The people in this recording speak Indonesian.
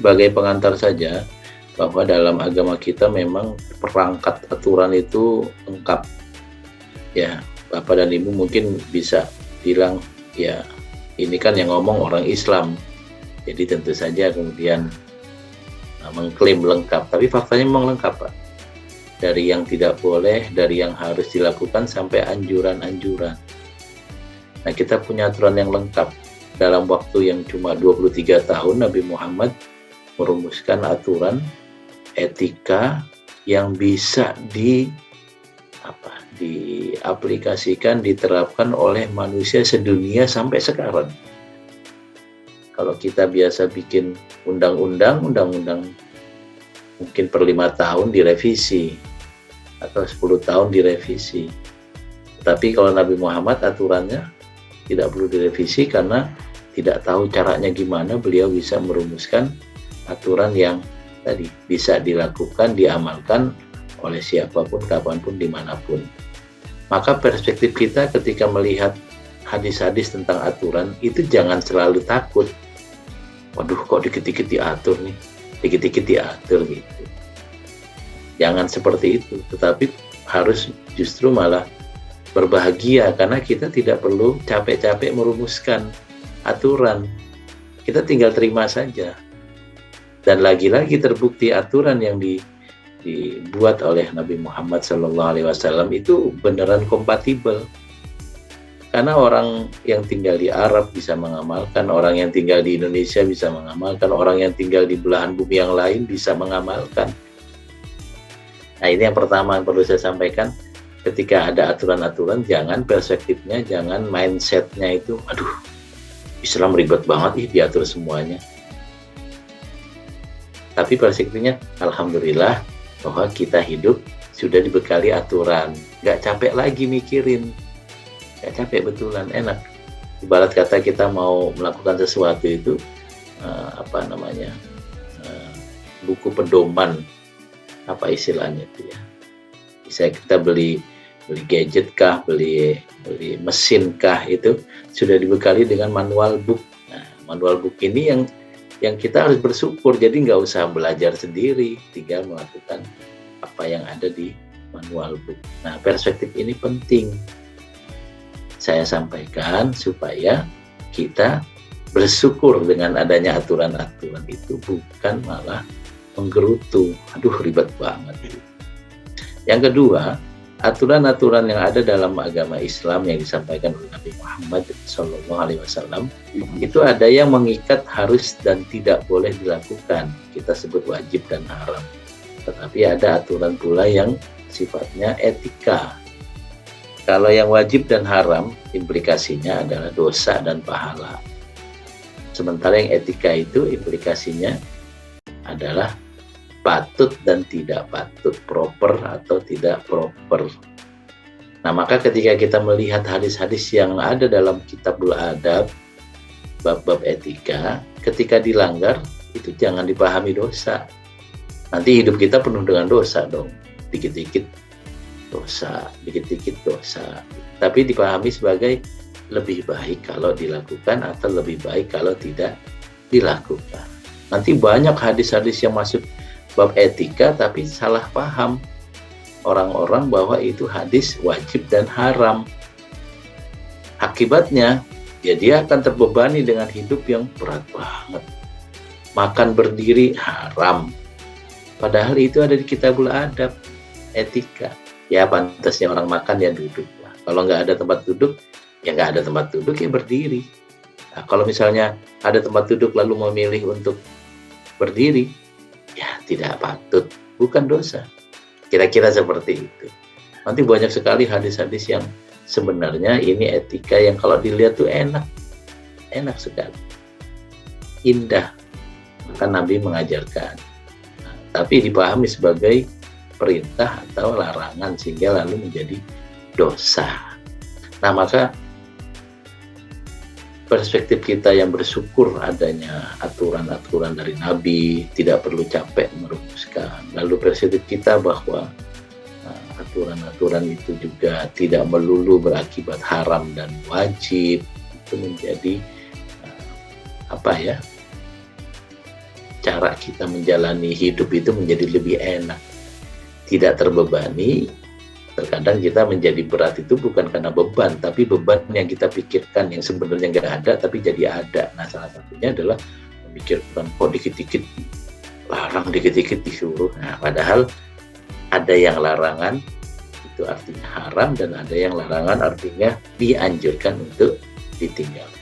sebagai pengantar saja bahwa dalam agama kita memang perangkat aturan itu lengkap. Ya, Bapak dan Ibu mungkin bisa bilang, ya ini kan yang ngomong orang Islam. Jadi tentu saja kemudian mengklaim lengkap. Tapi faktanya memang lengkap, Pak. Dari yang tidak boleh, dari yang harus dilakukan sampai anjuran-anjuran. Nah, kita punya aturan yang lengkap. Dalam waktu yang cuma 23 tahun, Nabi Muhammad merumuskan aturan etika yang bisa diaplikasikan, diterapkan oleh manusia sedunia sampai sekarang. Kalau kita biasa bikin undang-undang mungkin per 5 tahun direvisi atau 10 tahun direvisi. Tapi kalau Nabi Muhammad aturannya tidak perlu direvisi karena tidak tahu caranya gimana, beliau bisa merumuskan aturan yang tadi bisa dilakukan, diamalkan oleh siapapun, kapanpun, dimanapun. Maka perspektif kita ketika melihat hadis-hadis tentang aturan itu jangan selalu takut. Waduh, kok dikit-dikit diatur nih, dikit-dikit diatur gitu. Jangan seperti itu, tetapi harus justru malah berbahagia karena kita tidak perlu capek-capek merumuskan aturan. Kita tinggal terima saja. Dan lagi-lagi terbukti aturan yang dibuat oleh Nabi Muhammad SAW itu beneran kompatibel. Karena orang yang tinggal di Arab bisa mengamalkan, orang yang tinggal di Indonesia bisa mengamalkan, orang yang tinggal di belahan bumi yang lain bisa mengamalkan. Nah, ini yang pertama yang perlu saya sampaikan. Ketika ada aturan-aturan, jangan perspektifnya, jangan mindsetnya itu, aduh, Islam ribet banget diatur semuanya. Tapi perspektifnya, alhamdulillah bahwa kita hidup sudah dibekali aturan, nggak capek lagi mikirin, nggak capek, betulan, enak. Ibarat kata kita mau melakukan sesuatu itu, buku pedoman, apa istilahnya itu ya? Bisa kita beli gadget kah, beli mesin kah, itu sudah dibekali dengan manual book. Nah, manual book ini yang kita harus bersyukur, jadi nggak usah belajar sendiri, tinggal melakukan apa yang ada di manual book. Nah, perspektif ini penting saya sampaikan supaya kita bersyukur dengan adanya aturan-aturan itu, bukan malah menggerutu, aduh ribet banget. Yang kedua, aturan-aturan yang ada dalam agama Islam yang disampaikan oleh Nabi Muhammad SAW itu ada yang mengikat harus dan tidak boleh dilakukan, kita sebut wajib dan haram. Tetapi ada aturan pula yang sifatnya etika. Kalau yang wajib dan haram implikasinya adalah dosa dan pahala. Sementara yang etika itu implikasinya adalah patut dan tidak patut, proper atau tidak proper. Nah, maka ketika kita melihat hadis-hadis yang ada dalam Kitabul Adab, bab-bab etika, ketika dilanggar, itu jangan dipahami dosa. Nanti hidup kita penuh dengan dosa dong, dikit-dikit dosa, dikit-dikit dosa. Tapi dipahami sebagai lebih baik kalau dilakukan atau lebih baik kalau tidak dilakukan. Nanti banyak hadis-hadis yang masuk bab etika tapi salah paham orang-orang bahwa itu hadis wajib dan haram. Akibatnya ya dia akan terbebani dengan hidup yang berat banget. Makan berdiri haram, padahal itu ada di Kitabul Adab, etika. Ya pantasnya orang makan ya duduk lah. Kalau nggak ada tempat duduk ya nggak ada tempat duduk, ya berdiri. Nah, kalau misalnya ada tempat duduk lalu memilih untuk berdiri, ya tidak patut, bukan dosa. Kira-kira seperti itu. Nanti banyak sekali hadis-hadis yang sebenarnya ini etika yang kalau dilihat tuh enak sekali, indah. Maka Nabi mengajarkan, nah, tapi dipahami sebagai perintah atau larangan sehingga lalu menjadi dosa. Nah, maka perspektif kita yang bersyukur adanya aturan-aturan dari Nabi, tidak perlu capek merumuskan. Lalu perspektif kita bahwa aturan-aturan itu juga tidak melulu berakibat haram dan wajib, itu menjadi cara kita menjalani hidup itu menjadi lebih enak, tidak terbebani. Terkadang kita menjadi berat itu bukan karena beban, tapi beban yang kita pikirkan yang sebenarnya nggak ada tapi jadi ada. Nah, salah satunya adalah memikirkan kok dikit-dikit larang, dikit-dikit disuruh. Nah, padahal ada yang larangan itu artinya haram, dan ada yang larangan artinya dianjurkan untuk ditinggalkan.